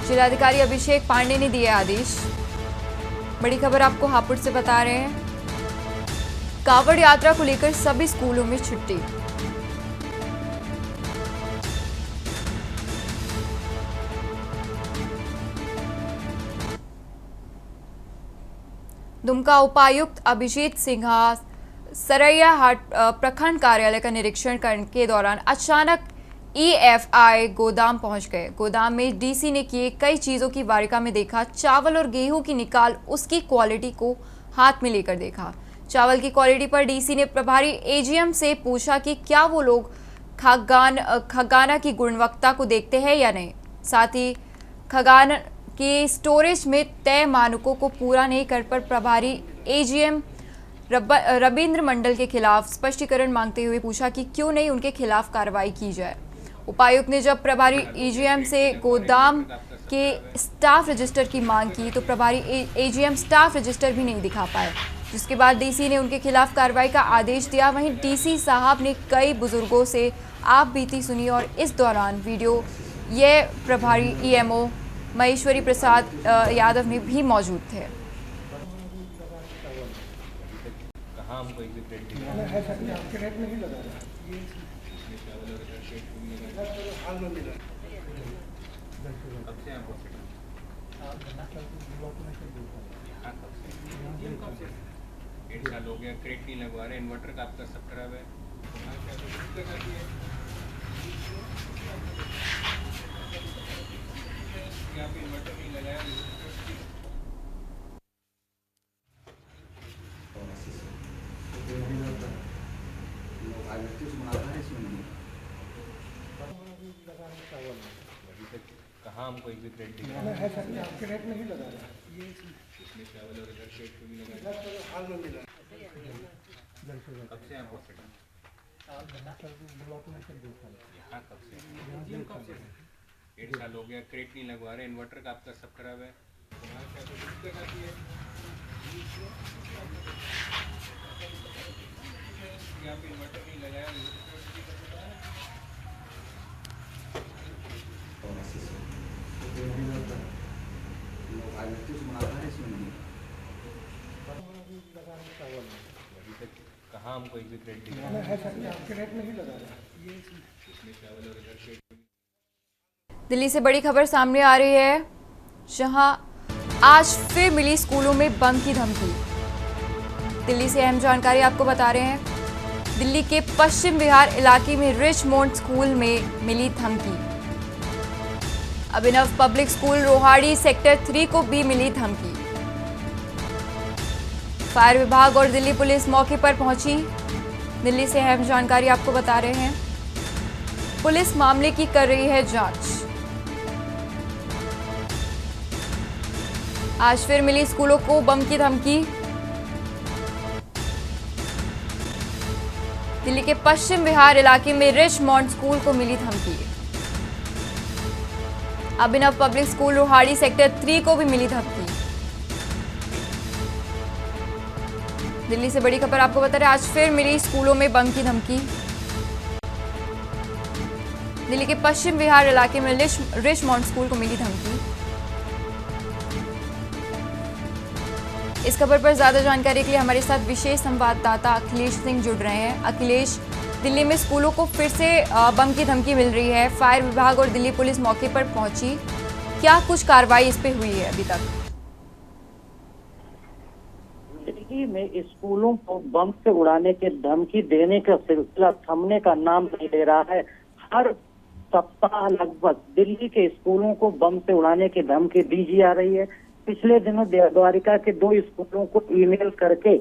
जिलाधिकारी अभिषेक पांडे ने दिए आदेश। बड़ी खबर आपको हापुड़ से बता रहे हैं। कावड़ यात्रा को लेकर सभी स्कूलों में छुट्टी। दुमका उपायुक्त अभिजीत सिन्हा सरैयाहाट प्रखंड कार्यालय का निरीक्षण करने के दौरान अचानक EFI गोदाम पहुंच गए। गोदाम में डीसी ने किए कई चीजों की बारीका में देखा। चावल और गेहूं की निकाल, उसकी क्वालिटी को हाथ में लेकर देखा। चावल की क्वालिटी पर डीसी ने प्रभारी AGM से पूछा कि क्या वो लोग खगाना की गुणवत्ता को देखते हैं या नहीं। साथ ही खगाना की स्टोरेज में तय मानकों को पूरा नहीं कर पर प्रभारी AGM रविंद्र मंडल के खिलाफ स्पष्टीकरण मांगते हुए पूछा कि क्यों नहीं उनके खिलाफ कार्रवाई की जाए। उपायुक्त ने जब प्रभारी AGM से गोदाम के स्टाफ रजिस्टर की मांग की तो प्रभारी AGM स्टाफ रजिस्टर भी नहीं दिखा पाए, जिसके बाद डीसी ने उनके खिलाफ कार्रवाई का आदेश दिया। वहीं डीसी साहब ने कई बुजुर्गों से आप बीती सुनी और इस दौरान वीडियो ये प्रभारी EMO महेश्वरी प्रसाद यादव ने भी मौजूद थे। हमको रेट नहीं लगा डेढ़ साल हो गया, क्रेट नहीं लगवा रहे, इन्वर्टर का आपका सब खराब है। यहाँ पे इन्वर्टर नहीं लगाया। कहाँ हमको रेट नहीं लगा रहा, इसमें चावल और इधर शेड पे भी लगा हाल में मिला। कब से आप हॉस्पिटल? यहाँ कब से? 1.5 साल हो गया, क्रेट नहीं लगवा रहे, इन्वर्टर का आपका सब खराब है। यहाँ पे इन्वर्टर नहीं लगाया। कहाँ हमको अभी तक कहाँ हमको एक भी क्रेडिट दिखा है सर, आपके रेट नहीं लगा रहा ये इसमें चावल और इधर शेड। दिल्ली से बड़ी खबर सामने आ रही है, जहां आज फिर मिली स्कूलों में बम की धमकी। दिल्ली से अहम जानकारी आपको बता रहे हैं। दिल्ली के पश्चिम विहार इलाके में रिचमोंड स्कूल में मिली धमकी। अभिनव पब्लिक स्कूल रोहाड़ी सेक्टर 3 को भी मिली धमकी। फायर विभाग और दिल्ली पुलिस मौके पर पहुंची। दिल्ली से अहम जानकारी आपको बता रहे हैं। पुलिस मामले की कर रही है जांच। आज फिर मिली स्कूलों को बम की धमकी। दिल्ली के पश्चिम विहार इलाके में रिचमोंड स्कूल को मिली धमकी। अभिनव पब्लिक स्कूल रोहाड़ी सेक्टर 3 को भी मिली धमकी। दिल्ली से बड़ी खबर आपको बता रहे हैं, आज फिर मिली स्कूलों में बम की धमकी। दिल्ली के पश्चिम विहार इलाके में रिचमोंड स्कूल को मिली धमकी। इस खबर पर ज्यादा जानकारी के लिए हमारे साथ विशेष संवाददाता अखिलेश सिंह जुड़ रहे हैं। अखिलेश, दिल्ली में स्कूलों को फिर से बम की धमकी मिल रही है। फायर विभाग और दिल्ली पुलिस मौके पर पहुंची। क्या कुछ कार्रवाई इस पे हुई है अभी तक? दिल्ली में स्कूलों को बम से उड़ाने के धमकी देने का सिलसिला थमने का नाम नहीं ले रहा है। हर सप्ताह लगभग दिल्ली के स्कूलों को बम से उड़ाने की धमकी दी जा रही है। पिछले दिनों द्वारिका के 2 स्कूलों को ईमेल करके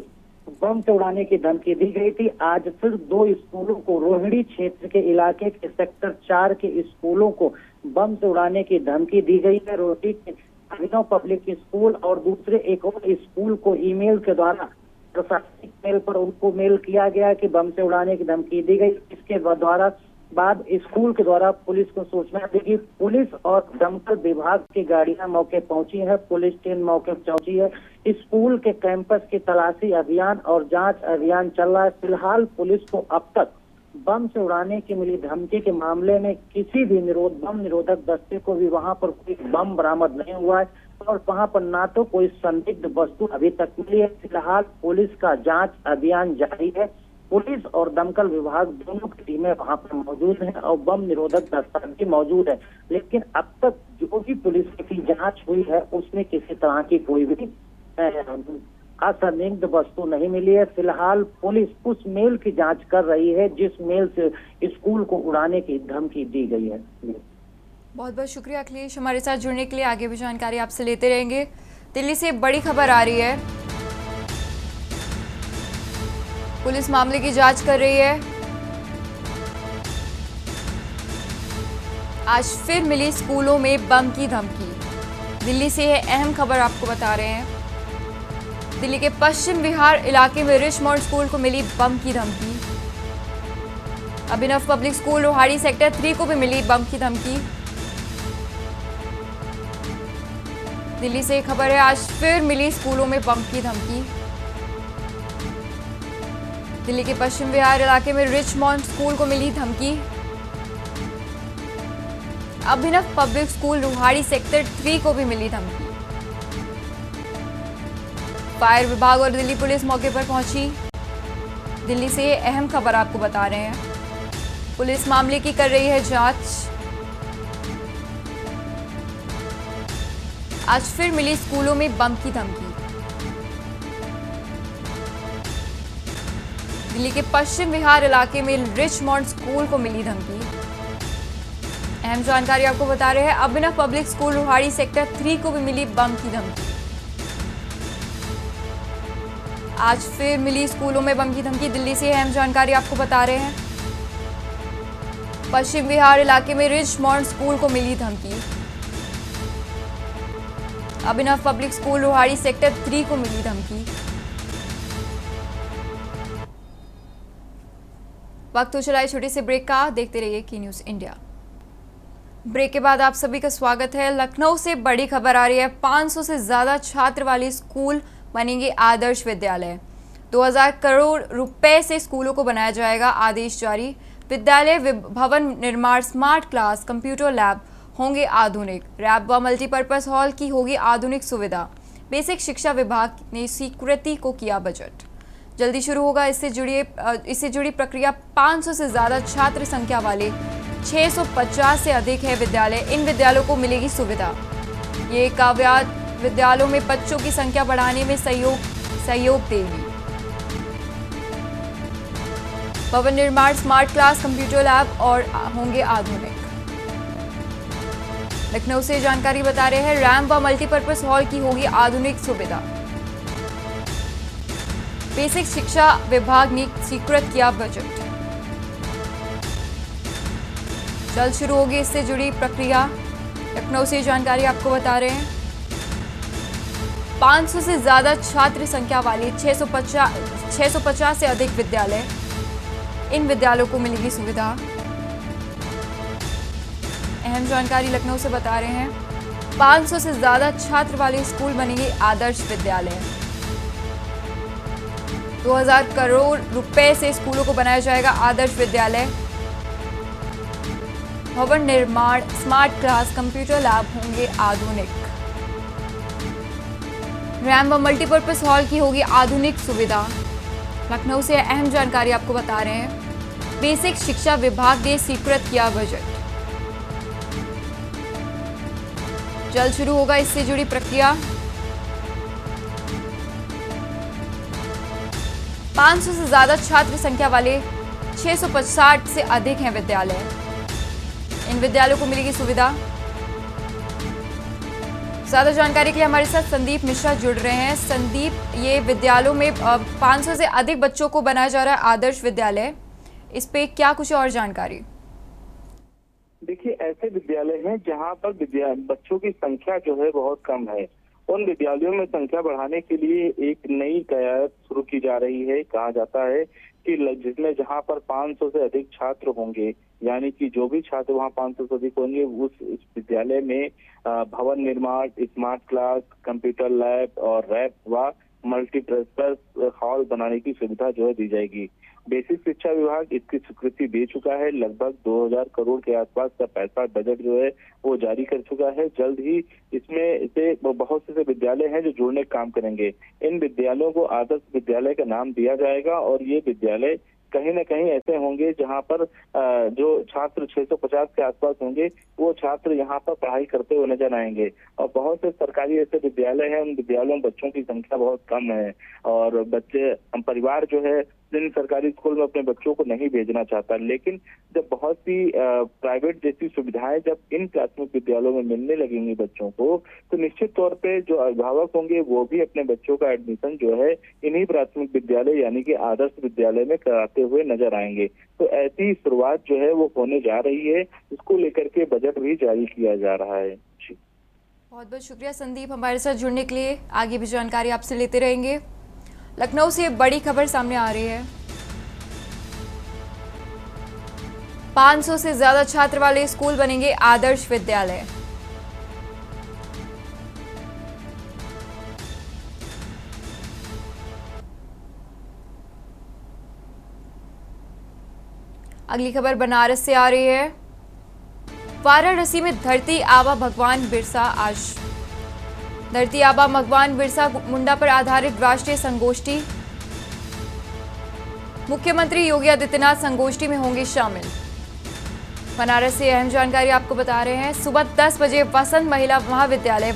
बम से उड़ाने की धमकी दी गई थी। आज फिर 2 स्कूलों को, रोहिणी क्षेत्र के इलाके के सेक्टर 4 के स्कूलों को बम से उड़ाने की धमकी दी गई है। रोहिणी के अभिनव पब्लिक स्कूल और दूसरे एक और स्कूल को ईमेल के द्वारा प्रशासनिक मेल पर उनको मेल किया गया कि बम से उड़ाने की धमकी दी गई। इसके द्वारा बाद स्कूल के द्वारा पुलिस को सूचना दी गई। पुलिस और दमकल विभाग की गाड़ियां मौके पहुंची है। पुलिस टीम मौके पहुंची है। स्कूल के कैंपस की तलाशी अभियान और जांच अभियान चल रहा है। फिलहाल पुलिस को अब तक बम से उड़ाने की मिली धमकी के मामले में किसी भी बम निरोधक दस्ते को भी वहां पर कोई बम बरामद नहीं हुआ है और वहां पर ना तो कोई संदिग्ध वस्तु अभी तक मिली है। फिलहाल पुलिस का जांच अभियान जारी है। पुलिस और दमकल विभाग दोनों की टीमें वहां पर मौजूद हैं और बम निरोधक दस्ता भी मौजूद है। लेकिन अब तक जो भी पुलिस की जांच हुई है उसमें किसी तरह की कोई भी असंदिग्ध वस्तु नहीं मिली है। फिलहाल पुलिस उस मेल की जांच कर रही है जिस मेल से स्कूल को उड़ाने की धमकी दी गई है। बहुत बहुत शुक्रिया अखिलेश, हमारे साथ जुड़ने के लिए। आगे भी जानकारी आपसे लेते रहेंगे। दिल्ली से बड़ी खबर आ रही है। पुलिस मामले की जांच कर रही है। आज फिर मिली स्कूलों में बम की धमकी। दिल्ली से यह अहम खबर आपको बता रहे हैं। दिल्ली के पश्चिम विहार इलाके में रिचमोंड स्कूल को मिली बम की धमकी। अभिनव पब्लिक स्कूल रोहाड़ी सेक्टर 3 को भी मिली बम की धमकी। दिल्ली से एक खबर है, आज फिर मिली स्कूलों में बम की धमकी। दिल्ली के पश्चिम विहार इलाके में रिचमोंड स्कूल को मिली धमकी। अभिनव पब्लिक स्कूल रोहाड़ी सेक्टर 3 को भी मिली धमकी। फायर विभाग और दिल्ली पुलिस मौके पर पहुंची। दिल्ली से ये अहम खबर आपको बता रहे हैं। पुलिस मामले की कर रही है जांच। आज फिर मिली स्कूलों में बम की धमकी। दिल्ली के पश्चिम विहार इलाके में रिचमोंड स्कूल को मिली धमकी। अहम जानकारी आपको बता रहे हैं। अभिनव पब्लिक स्कूल रोहाड़ी सेक्टर 3 को भी मिली बम की धमकी। आज फिर मिली स्कूलों में बम की धमकी। दिल्ली से अहम जानकारी आपको बता रहे हैं। पश्चिम विहार इलाके में रिचमोंड स्कूल को मिली धमकी। अभिनव पब्लिक स्कूल रोहाड़ी सेक्टर 3 को मिली धमकी। वक्त हो चला है छोटे से ब्रेक का। देखते रहिए की न्यूज़ इंडिया। ब्रेक के बाद आप सभी का स्वागत है। लखनऊ से बड़ी खबर आ रही है। 500 से ज़्यादा छात्र वाली स्कूल बनेंगे आदर्श विद्यालय। 2000 करोड़ रुपए से स्कूलों को बनाया जाएगा, आदेश जारी। विद्यालय भवन निर्माण, स्मार्ट क्लास, कंप्यूटर लैब होंगे आधुनिक। रैप व मल्टीपर्पज़ हॉल की होगी आधुनिक सुविधा। बेसिक शिक्षा विभाग ने स्वीकृति को किया बजट। जल्दी शुरू होगा इससे जुड़ी प्रक्रिया। 500 से ज़्यादा छात्र संख्या वाले 650 से अधिक है विद्यालय, इन विद्यालयों को मिलेगी सुविधा। ये काव्यात विद्यालयों में बच्चों की संख्या बढ़ाने में सहयोग देगी। भवन निर्माण, स्मार्ट क्लास, कंप्यूटर लैब और होंगे आधुनिक। लखनऊ से जानकारी बता रहे हैं, रैम्प व मल्टीपर्पज हॉल की होगी आधुनिक सुविधा। बेसिक शिक्षा विभाग ने स्वीकृत किया बजट। जल्द शुरू होगी इससे जुड़ी प्रक्रिया। लखनऊ से जानकारी आपको बता रहे हैं, 500 से ज्यादा छात्र संख्या वाली 650 से अधिक विद्यालय, इन विद्यालयों को मिलेगी सुविधा। अहम जानकारी लखनऊ से बता रहे हैं, 500 से ज्यादा छात्र वाले स्कूल बनेंगे आदर्श विद्यालय। 2000 करोड़ रुपए से स्कूलों को बनाया जाएगा आदर्श विद्यालय। भवन निर्माण, स्मार्ट क्लास, कंप्यूटर लैब होंगे आधुनिक। रैम्प व मल्टीपर्पज हॉल की होगी आधुनिक सुविधा। लखनऊ से अहम जानकारी आपको बता रहे हैं, बेसिक शिक्षा विभाग ने स्वीकृत किया बजट। जल्द शुरू होगा इससे जुड़ी प्रक्रिया। 500 से ज्यादा छात्र संख्या वाले 650 से अधिक हैं विद्यालय, इन विद्यालयों को मिलेगी सुविधा। ज्यादा जानकारी के लिए हमारे साथ संदीप मिश्रा जुड़ रहे हैं। संदीप, ये विद्यालयों में 500 से अधिक बच्चों को बनाया जा रहा है आदर्श विद्यालय, इस पे क्या कुछ और जानकारी? देखिए, ऐसे विद्यालय हैं जहां पर बच्चों की संख्या जो है बहुत कम है। उन विद्यालयों में संख्या बढ़ाने के लिए एक नई कयादत शुरू की जा रही है। कहा जाता है कि जिसमें जहां पर 500 से अधिक छात्र होंगे, यानी कि जो भी छात्र वहां 500 से अधिक होंगे, उस विद्यालय में भवन निर्माण, स्मार्ट क्लास, कंप्यूटर लैब और रैप व मल्टीपर्पज हॉल बनाने की सुविधा जो है दी जाएगी। बेसिक शिक्षा विभाग इसकी स्वीकृति दे चुका है। लगभग 2000 करोड़ के आसपास का पैसा बजट जो है वो जारी कर चुका है। जल्द ही इसमें से बहुत से विद्यालय हैं जो जुड़ने का काम करेंगे। इन विद्यालयों को आदर्श विद्यालय का नाम दिया जाएगा और ये विद्यालय कहीं न कहीं ऐसे होंगे जहां पर जो छात्र 650 के आसपास होंगे, वो छात्र यहाँ पर पढ़ाई करते हुए नजर आएंगे। और बहुत से सरकारी ऐसे विद्यालय हैं, उन विद्यालयों में बच्चों की संख्या बहुत कम है और परिवार जो है जिन सरकारी स्कूल में अपने बच्चों को नहीं भेजना चाहता। लेकिन जब बहुत सी प्राइवेट जैसी सुविधाएं जब इन प्राथमिक विद्यालयों में मिलने लगेंगी बच्चों को, तो निश्चित तौर पे जो अभिभावक होंगे वो भी अपने बच्चों का एडमिशन जो है इन्हीं प्राथमिक विद्यालय यानी कि आदर्श विद्यालय में कराते हुए नजर आएंगे। तो ऐसी शुरुआत जो है वो होने जा रही है। इसको लेकर के बजट भी जारी किया जा रहा है। बहुत बहुत शुक्रिया संदीप, हमारे साथ जुड़ने के लिए। आगे भी जानकारी आपसे लेते रहेंगे। लखनऊ से बड़ी खबर सामने आ रही है, 500 से ज्यादा छात्र वाले स्कूल बनेंगे आदर्श विद्यालय। अगली खबर बनारस से आ रही है। वाराणसी में धरती आबा भगवान बिरसा आज धरती आबा भगवान बिरसा मुंडा पर आधारित राष्ट्रीय संगोष्ठी। मुख्यमंत्री योगी आदित्यनाथ संगोष्ठी में होंगे शामिल। बनारस से अहम जानकारी आपको बता रहे हैं, सुबह 10 बजे वसंत महिला महाविद्यालय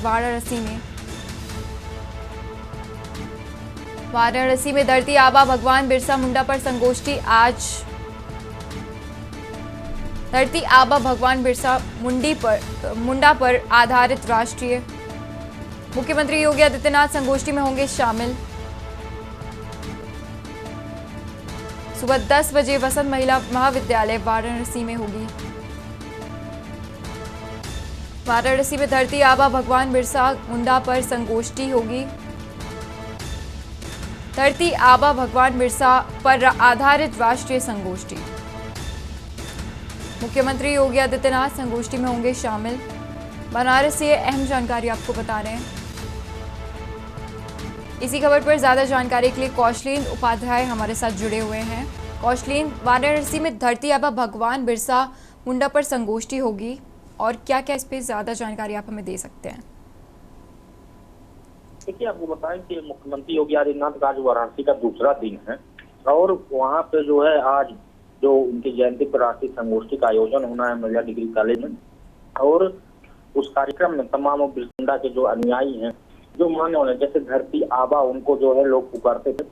वाराणसी में धरती आबा भगवान बिरसा मुंडा पर संगोष्ठी। आज धरती आबा भगवान बिरसा मुंडा पर आधारित राष्ट्रीय। मुख्यमंत्री योगी आदित्यनाथ संगोष्ठी में होंगे शामिल। सुबह 10 बजे वसंत महिला महाविद्यालय वाराणसी में होगी। वाराणसी में धरती आबा भगवान बिरसा मुंडा पर संगोष्ठी होगी। धरती आबा भगवान बिरसा पर आधारित राष्ट्रीय संगोष्ठी। मुख्यमंत्री योगी आदित्यनाथ संगोष्ठी में होंगे शामिल। बनारस से अहम जानकारी आपको बता रहे हैं। इसी खबर पर ज्यादा जानकारी के लिए कौशलेंद्र उपाध्याय हमारे साथ जुड़े हुए हैं। कौशलेंद्र, वाराणसी में धरती आबा भगवान बिरसा मुंडा पर संगोष्ठी होगी और क्या क्या इस पर ज्यादा जानकारी आप हमें दे सकते हैं? देखिए, आपको बताएं कि मुख्यमंत्री योगी आदित्यनाथ का आज वाराणसी का दूसरा दिन है और वहाँ पे जो है आज जो उनकी जयंती पर राष्ट्रीय संगोष्ठी का आयोजन होना है महिला डिग्री कॉलेज में। और उस कार्यक्रम में तमाम बिरसा मुंडा के जो अनुयायी हैं, जो मान्य होने जैसे धरती आबा उनको जो है लोग पुकारते थे,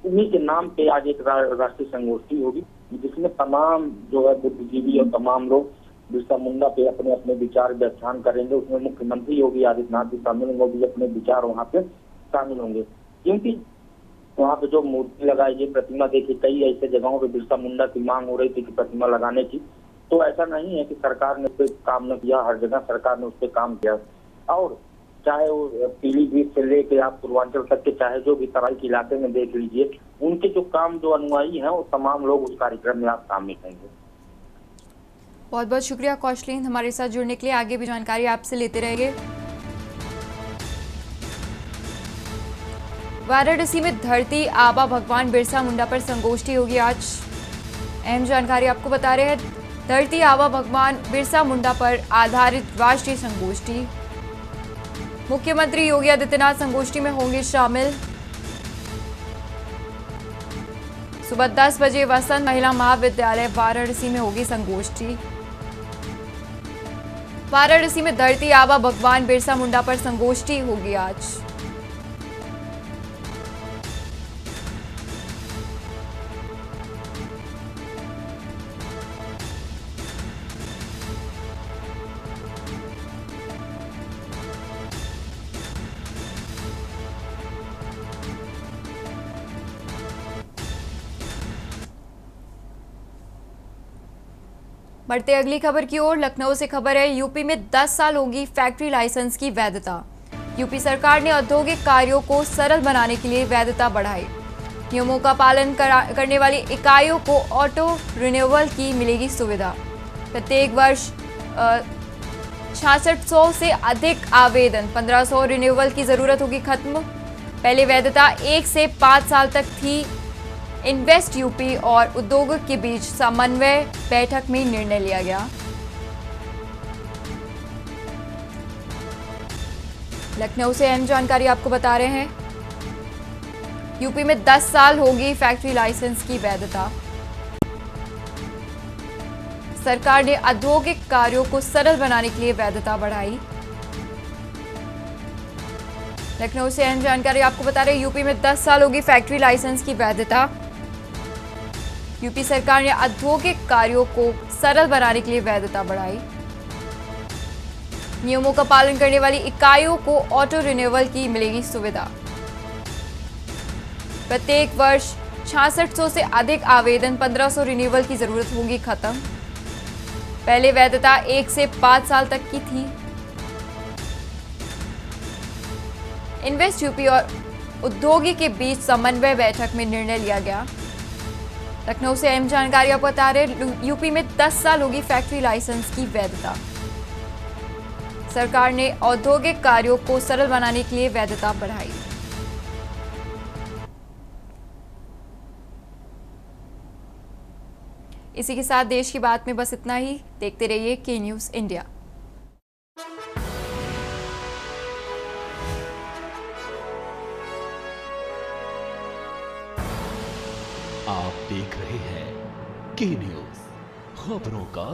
उन्हीं के नाम पे आज एक राष्ट्रीय संगोष्ठी होगी जिसमें तमाम जो है बुद्धिजीवी और तमाम लोग बिरसा मुंडा पे अपने अपने विचार व्याख्यान करेंगे। उसमें मुख्यमंत्री योगी आदित्यनाथ भी शामिल होंगे, वो भी अपने विचार वहाँ पे शामिल होंगे। क्योंकि वहाँ पे जो मूर्ति लगाई गई, प्रतिमा देखी, कई ऐसे जगहों पे बिरसा मुंडा की मांग हो रही थी कि प्रतिमा लगाने की, तो ऐसा नहीं है कि सरकार ने उस पर काम न किया, हर जगह सरकार ने उस पर काम किया। और चाहे वो पीलीभीत से लेके आप पूर्वांचल तक के, चाहे जो भी तराई के इलाके में देख लीजिए, उनके जो काम जो अनुयायी हैं वो तमाम लोग उस कार्यक्रम में आप शामिल होंगे। बहुत बहुत शुक्रिया कौशलेंद्र, हमारे साथ जुड़ने के लिए। आगे भी जानकारी आपसे लेते रहेंगे। वाराणसी में धरती आबा भगवान बिरसा मुंडा पर संगोष्ठी होगी आज। अहम जानकारी आपको बता रहे हैं, धरती आबा भगवान बिरसा मुंडा पर आधारित राष्ट्रीय संगोष्ठी। मुख्यमंत्री योगी आदित्यनाथ संगोष्ठी में होंगे शामिल। सुबह 10 बजे वसंत महिला महाविद्यालय वाराणसी में होगी संगोष्ठी। वाराणसी में धरती आबा भगवान बिरसा मुंडा पर संगोष्ठी होगी आज। बढ़ते अगली खबर की ओर। लखनऊ से खबर है, यूपी में 10 साल होगी फैक्ट्री लाइसेंस की वैधता। यूपी सरकार ने औद्योगिक कार्यों को सरल बनाने के लिए वैधता बढ़ाई। नियमों का पालन करने वाली इकाइयों को ऑटो रिन्यूअल की मिलेगी सुविधा। प्रत्येक वर्ष 6600 से अधिक आवेदन, 1500 रिन्यूअल की जरूरत होगी खत्म। पहले वैधता 1 से 5 साल तक थी। इन्वेस्ट यूपी और उद्योगों के बीच समन्वय बैठक में निर्णय लिया गया। लखनऊ से अहम जानकारी आपको बता रहे हैं, यूपी में 10 साल होगी फैक्ट्री लाइसेंस की वैधता। सरकार ने औद्योगिक कार्यों को सरल बनाने के लिए वैधता बढ़ाई। लखनऊ से अहम जानकारी आपको बता रहे हैं, यूपी में 10 साल होगी फैक्ट्री लाइसेंस की वैधता। यूपी सरकार ने औद्योगिक कार्यों को सरल बनाने के लिए वैधता बढ़ाई। नियमों का पालन करने वाली इकाइयों को ऑटो रिन्यूअल की मिलेगी सुविधा। प्रत्येक वर्ष 6600 से अधिक आवेदन, 1500 रिन्यूअल की जरूरत होगी खत्म। पहले वैधता 1 से 5 साल तक की थी। इन्वेस्ट यूपी और उद्योगी के बीच समन्वय बैठक में निर्णय लिया गया। लखनऊ से अहम जानकारी आपको बता रहे, यूपी में 10 साल होगी फैक्ट्री लाइसेंस की वैधता। सरकार ने औद्योगिक कार्यों को सरल बनाने के लिए वैधता बढ़ाई। इसी के साथ देश की बात में बस इतना ही। देखते रहिए के न्यूज़ इंडिया। आप देख रहे हैं के न्यूज़, खबरों का